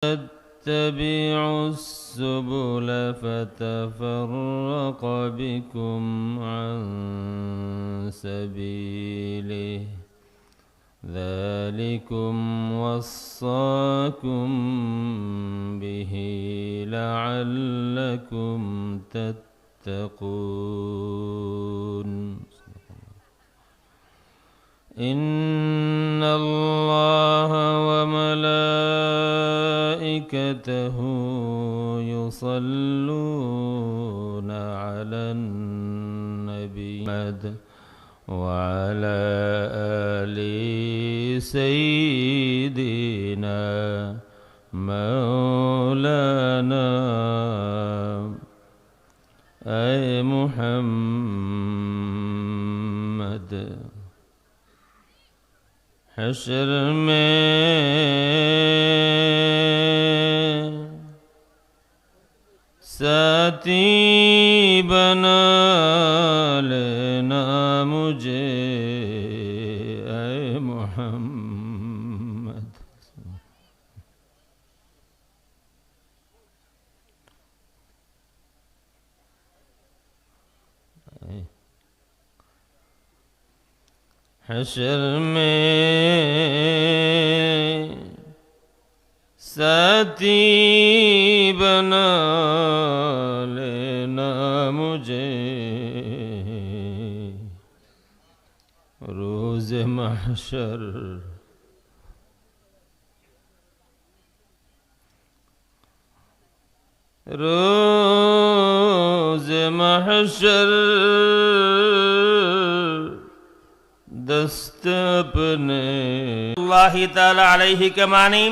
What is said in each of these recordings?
تتبعوا السبل فتفرق بكم عن سبيله ذلكم وصاكم به لعلكم تتقون. إن الله وملائكته يصلون على النبي وعلى آل سيدنا مولانا أي محمد حشر میں ساتھی بنا لینا مجھے اے محمد. حشر میں ساتھی بنا لینا مجھے روز محشر. روز محشر দস্ত আপনে আল্লাহ তাআলা আলাইহি কে মানি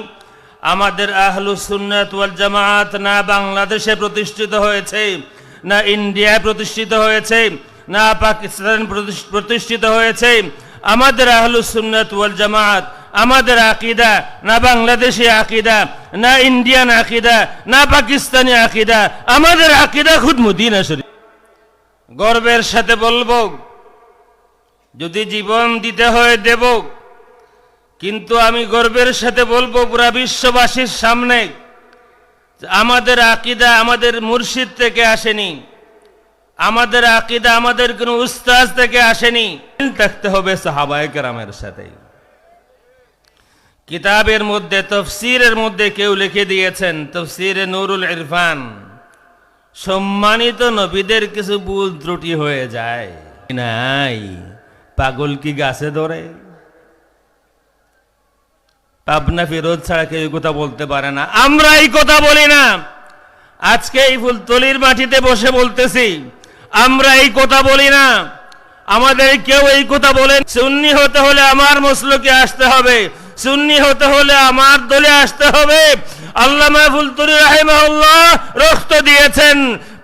আমাদের আহলুস সুন্নাত ওয়াল জামাআত না বাংলাদেশে প্রতিষ্ঠিত হয়েছে, না ইন্ডিয়ায় প্রতিষ্ঠিত হয়েছে, না পাকিস্তান প্রতিষ্ঠিত হয়েছে. আমাদের আহলুস সুন্নাত ওয়াল জামাআত আমাদের আকীদা না বাংলাদেশি আকীদা, না ইন্ডিয়ান আকীদা, না পাকিস্তানি আকীদা, আমাদের আকীদা খুদ মদিনা শরীফ. গর্বের সাথে বলবো, যদি জীবন দিতে হয় দেব, কিন্তু আমি গর্বের সাথে বলবো পুরা বিশ্ববাসীর সামনে, আমাদের আকীদা আমাদের মুর্শিদ থেকে আসেনি, আমাদের আকীদা আমাদের কোনো উস্তাদ থেকে আসেনি. থাকতে হবে সাহাবায়ে কেরামের সাথে. কিতাবের মধ্যে তাফসীরের মধ্যে কেউ লিখে দিয়েছেন, তাফসীরে নূরুল ইরফান, সম্মানিত নবীদের কিছু ভুল ত্রুটি হয়ে যায়. নাই, পাগল কি গাছে ধরে? পাবনা ফিরোজ ছাড়া কেউ কথা বলতে পারে না. আমরা এই কথা বলি না. আজকে এই ফুলতলির মাটিতে বসে বলতেছি, আমরা এই কথা বলি না. আমাদের কেউ এই কথা বলেন সুন্নি হতে হলে আমার মসলকে আসতে হবে, সুন্নি হতে হলে আমার দলে আসতে হবে. আল্লামা ফুলতুরি রাহিমাহুল্লাহ রক্ত দিয়েছেন,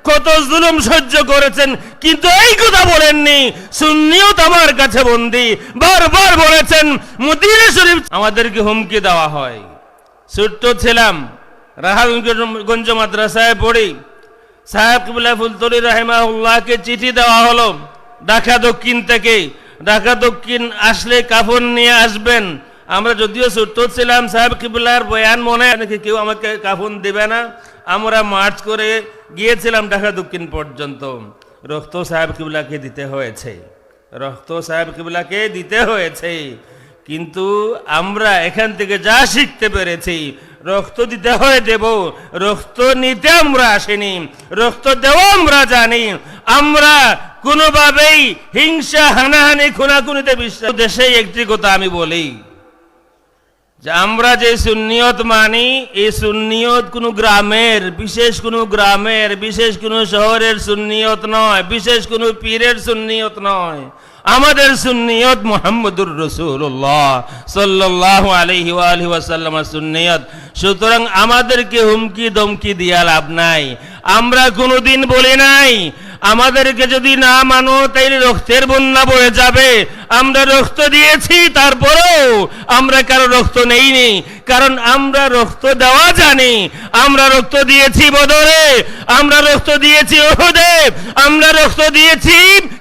কত জুলুম সহ্য করেছেন, কিন্তু এই কথা বলেননি সুন্নিয়ত আমার কাছে বন্দী. বারবার বলেছেন মদিনা শরীফ. আমাদেরকে হুমকি দেওয়া হয়. ছোট্ট ছিলাম, রাহালগঞ্জ মাদ্রাসায় পড়ি. সাহেব কিবলা ফুলতুরি রাহিমাহুল্লাহকে চিঠি দেওয়া হলো ঢাকা দক্ষিণ থেকে, ঢাকা দক্ষিণ আসলে কাফন নিয়ে আসবেন. আমরা যদিও ছোট্ট ছিলাম, সাহেব কিবলার বয়ান মনে নাকি কেউ আমাকে কাফন দেবে না. আমরা মার্চ করে গিয়েছিলাম ঢাকা দক্ষিণ পর্যন্ত. রক্ত সাহেব কিবলাকে দিতে হয়েছে, রক্ত সাহেব কিবলাকে দিতে হয়েছে. কিন্তু আমরা এখান থেকে যা শিখতে পেরেছি, রক্ত দিতে হয় দেব, রক্ত নিতে আমরা আসিনি, রক্ত দেওয়া আমরা জানি. আমরা কোনোভাবেই হিংসা হানাহানি খুনাখুনিতে বিশ্বাস. দেশে একটি কথা আমি বলি, যে আমরা যে সুন্নিয়ত মানি, এই সুন্নিয়ত কোনো গ্রামের, বিশেষ কোনো গ্রামের, বিশেষ কোনো শহরের সুন্নিয়ত নয়, বিশেষ কোনো পীরের সুন্নিয়ত নয়. আমাদের সুন্নিয়ত মুহাম্মদুর রাসূলুল্লাহ সাল্লাল্লাহু আলাইহি ওয়া আলিহি ওয়াসাল্লামের সুন্নিয়ত. সুতরাং আমাদেরকে হুমকি দমকি দিয়া লাভ নাই. আমরা কোনোদিন বলি নাই আমাদেরকে যদি না মানো তাইলে রক্তের বন্যা বয়ে যাবে। আমরা রক্ত দিয়েছি, তারপরেও আমরা কারো রক্ত নেইনি, কারণ আমরা রক্ত দেওয়া জানি। আমরা রক্ত দিয়েছি বদরে, আমরা রক্ত দিয়েছি উহুদে, আমরা রক্ত দিয়েছি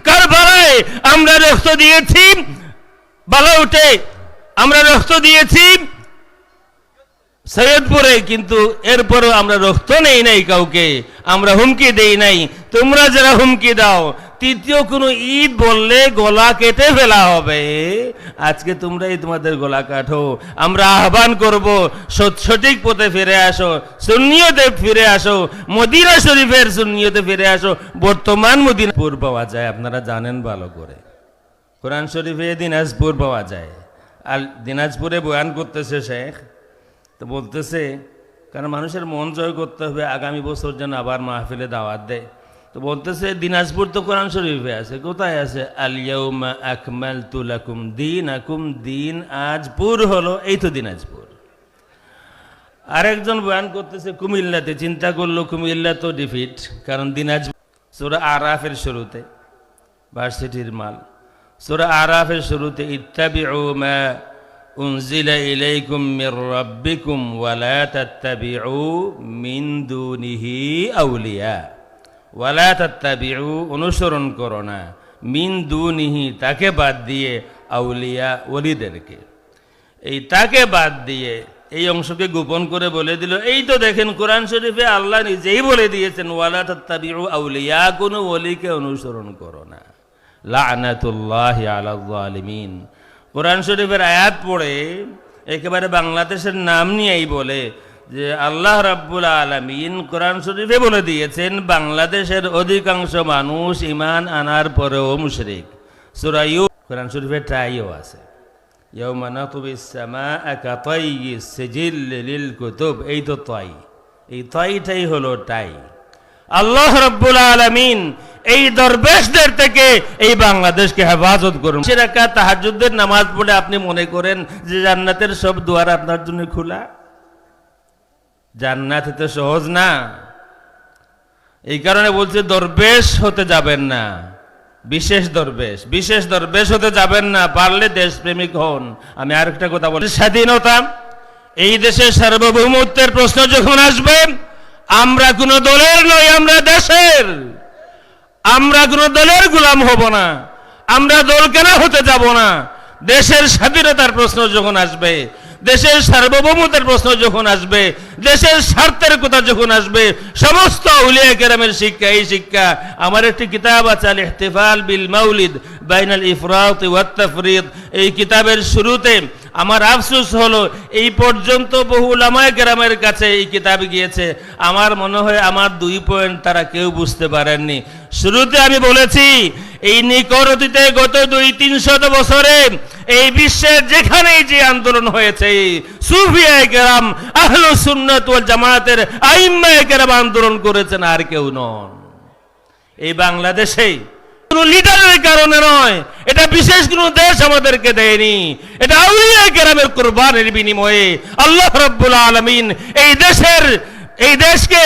কারবালায়, আমরা রক্ত দিয়েছি বালাউটে, আমরা রক্ত দিয়েছি সৈয়দপুরে, কিন্তু এরপরও আমরা রক্ত নেই নাই কাউকে, আমরা হুমকি দেই নাই। তোমরা যারা হুমকি দাও তৃতীয় কোনো ঈদ বললে গলা কেটে ফেলা হবে, আজকে তোমরাই তোমাদের গলা কাটো। আমরা আহ্বান করব সঠিক পথে ফিরে আসো, সুন্নিয়তে ফিরে আসো, মদিনা শরীফের সুন্নিয়তে ফিরে আসো। বর্তমান মদিনাপুর পাওয়া যায়, আপনারা জানেন ভালো করে, কোরআন শরীফে দিনাজপুর পাওয়া যায়। আর দিনাজপুরে বয়ান করতেছে শেখ, তো বলতেছে কারণ মানুষের মন জয় করতে হবে, আগামী বছর যেন আবার মাহফিলে দাওয়াত দেয়। তো বলতেছে দিনাজপুর তো কোরআন শরীফে আছে, কোথায় আছে? আল ইয়াউমা আকমালতু লাকুম দীনাকুম, দিন আজপুর হলো, এই তো দিনাজপুর। আরেকজন বয়ান করতেছে কুমিল্লাতে, চিন্তা করলো কুমিল্লা তো ডিফিট, কারণ দিনাজপুর সূরা আরাফের শুরুতে, ভার্সিটির মাল, সূরা আরাফের শুরুতে ইত্তাবিউ মা উনজিলা ইলাইকুম মির রাব্বিকুম ওয়া লা তাত্তাবিউ মিন দুনিহি আউলিয়া, ওয়ালা তাত্তাবিউ, অনুসরণ করো না, মিন দুনিহি, তাকে বাদ দিয়ে, আউলিয়া, ওলিদেরকে। এই তাকে বাদ দিয়ে এই অংশকে গোপন করে বলে দিল। এই তো দেখেন কোরআন শরীফে আল্লাহ নিজেই বলে দিয়েছেন ওয়ালা তাত্তাবিউ আউলিয়া, কোনো ওলিকে অনুসরণ করো না। লা'নাতুল্লাহি আলাল যালিমিন। কোরআন শরীফের আয়াত পড়ে একেবারে বাংলাদেশের নাম নিয়েই বলে যে আল্লাহ রাব্বুল আলামিন কোরআন শরীফে বলে দিয়েছেন বাংলাদেশের অধিকাংশ মানুষ ঈমান আনার পরেও মুশরিক। সূরা কোরআন শরীফে টাইও আছে, ইয়াউমা নাতুবিস সামাআ কাতাইয়িস সিজিল লিল কুতুব, এই তো তাই, এই তাইটাই হলো টাই। আল্লাহ রাব্বুল আলামিন এই দরবেশদের থেকে এই বাংলাদেশকে হেফাজত করুন। সেরাকা তাহাজ্জুদের নামাজ পড়ে আপনি মনে করেন যে জান্নাতের সব দুয়ার আপনার জন্য খোলা? জান্নাত তো সহজ না। এই কারণে বলছে দরবেশ হতে যাবেন না, বিশেষ দরবেশ হতে যাবেন না, পারলে দেশপ্রেমিক হন। আমি আরেকটা কথা বলি, স্বাধীনতা, এই দেশের সার্বভৌমত্বের প্রশ্ন যখন আসবে, আমরা কোনো দলের নই, আমরা দেশের। আমরা কোনো দলের গোলাম হব না, আমরা দল কেন হতে যাব না। দেশের স্বাধীনতার প্রশ্ন যখন আসবে, দেশের সার্বভৌমত্বের প্রশ্ন যখন আসবে, দেশের স্বার্থের কথা যখন আসবে, সমস্ত আউলিয়া কেরামের শিক্ষা, এই শিক্ষা। আমার একটি কিতাব আছে আল ইহতিফাল বিল মাউলিদ বাইনাল ইফরাত ওয়াত তাফরিদ, এই কিতাবের শুরুতে আমার আফসোস হলো এই পর্যন্ত বহু উলামায়ে কেরামের কাছে এই কিতাব গিয়েছে, আমার মনে হয় আমার 2 পয়েন্ট তারা কেউ বুঝতে পারেননি। শুরুতে আমি বলেছি এই নিকট অতীতে গত 200-300 বছরে এই বিশ্বের যেখানেই যে আন্দোলন হয়েছে, সুফিয়ায়ে কেরাম, আহলুস সুন্নাত ওয়াল জামাতের আইম্মায়ে কেরাম আন্দোলন করেছেন, আর কেউ নন। এই বাংলাদেশেই কোনো লিডারের কারণে নয়, এটা বিশেষ কোনো দেশ আমাদেরকে দেয়নি, এটা আউলিয়া কেরামের কুরবানির বিনিময়ে আল্লাহ রাব্বুল আলামিন এই দেশকে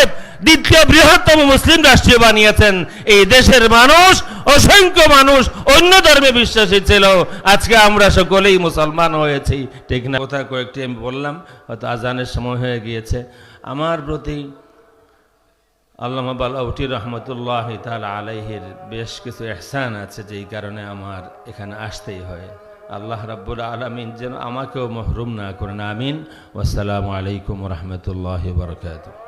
দ্বিতীয় বৃহত্তম মুসলিম রাষ্ট্র বানিয়েছেন। এই দেশের মানুষ, অসংখ্য মানুষ অন্য ধর্মে বিশ্বাসী ছিল, আজকে আমরা সকলেই মুসলমান হয়েছি, ঠিক না? কথা কয়েকটি আমি বললাম, হয়তো আজানের সময় হয়ে গিয়েছে। আমার প্রতি আল্লামা বালাউটি রহমতুল্লাহ তাআলা আলাইহির বেশ কিছু ইহসান আছে, যেই কারণে আমার এখানে আসতেই হয়। আল্লাহ রাব্বুল আলামিন যেন আমাকেও মহরুম না করেন, আমিন। ওয়াসসালামু আলাইকুম ওয়া রাহমাতুল্লাহি ওয়া বারাকাতুহু।